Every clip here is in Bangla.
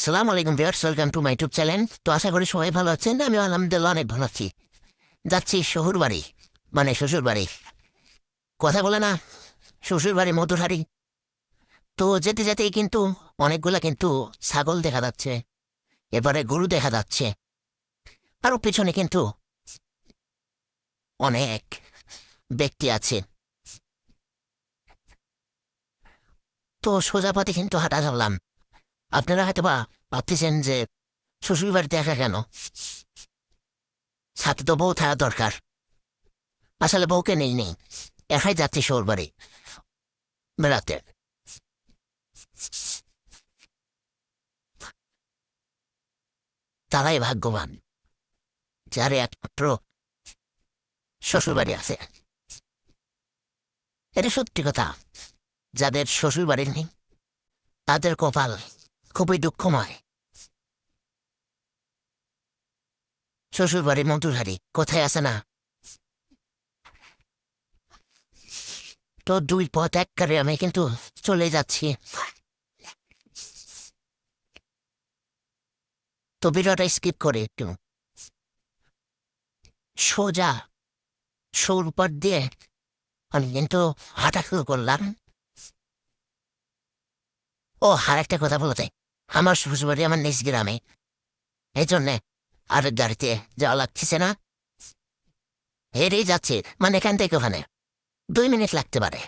সালাম আলাইকুম viewers, welcome to my YouTube channel. তো আশা করি সবাই ভালো আছেন। আমি আলহামদুলিল্লাহ অনেক ভালো আছি। যাচ্ছি শহুর বাড়ি, মানে শ্বশুর বাড়ি। কথা বলে না, শ্বশুর বাড়ি মধুরহারি। তো যেতে যেতেই কিন্তু অনেকগুলা কিন্তু ছাগল দেখা যাচ্ছে, এবারে গরু দেখা যাচ্ছে, আরও পিছনে কিন্তু অনেক ব্যক্তি আছে। তো সোজা পথে কিন্তু হাঁটা চললাম। আপনারা হয়তো বা ভাবতেছেন যে শ্বশুর বাড়িতে একা কেন, সাথে তো বউ থাকা দরকার। আসলে বউকে নেই, একাই যাচ্ছি শ্বশুর বাড়ি বেড়াতে। তারাই ভাগ্যবান যার একমাত্র শ্বশুরবাড়ি আছে। এটা সত্যি কথা। যাদের শ্বশুর বাড়ি নেই তাদের কপাল খুবই দুঃখময়। শ্বশুর বাড়ি মধুরহারি কোথায় আছে না? তো দুই পথ এক করে আমি কিন্তু চলে যাচ্ছি। তো ভিডিওটা স্কিপ করে একটু সোজা সৌর পথ দিয়ে আমি কিন্তু হাঁটা শুরু করলাম। ও, আর একটা কথা বলতে, আমার শ্বশুরবাড়ি আমার নিজ গ্রামে, এই জন্যে আর গাড়িতে যাওয়া লাগতেছে না, হেরেই যাচ্ছে। মানে এখান থেকে ওখানে 2 মিনিট লাগতে পারে।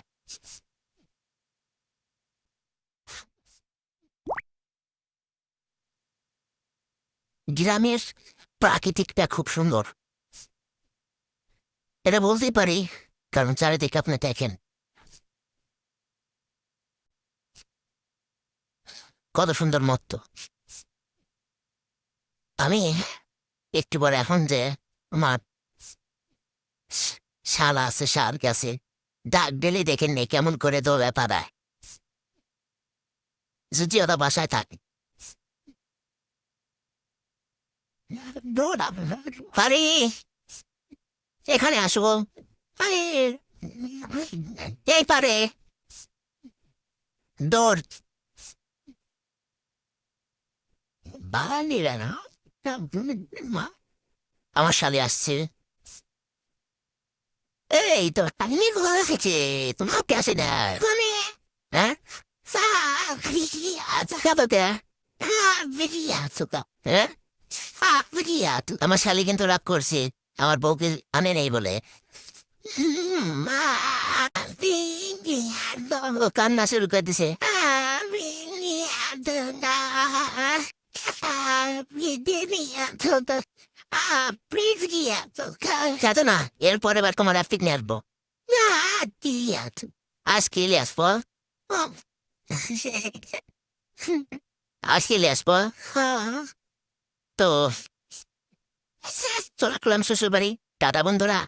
গ্রামের প্রাকৃতিকটা খুব সুন্দর, এটা বলতেই পারি, কারণ চারিদিকে আপনি দেখেন কত সুন্দর মত্ত। আমি একটু পরে এখন যে আমার শালা আছে, শাল গেছে, ডাক দিলে দেখেন নে কেমন করে দৌড়ে পাড়ায়, যদি ওরা বাসায় থাকে। দৌড়া পারি, এখানে আসবো, আরে, এই পারে দৌড় বাঙালিরা না। আমার শালি আসছে। এই তো আমি কোথা থেকে, তোমার কাছে না মানে, হ্যাঁ হ্যাঁ, আমার শালি কিন্তু রাগ করছে আমার বউকে আনে নেই বলে। ও কান্না শুরু করে দিছে। যাতো না, এরপরে এবার তোমার অ্যাপিক নিয়ে আসবো। আজকে নিয়ে আসবো, আজকে নিয়ে আসবো। তো চলে আসলাম শ্বশুর বাড়ি। টাটা বন্ধুরা।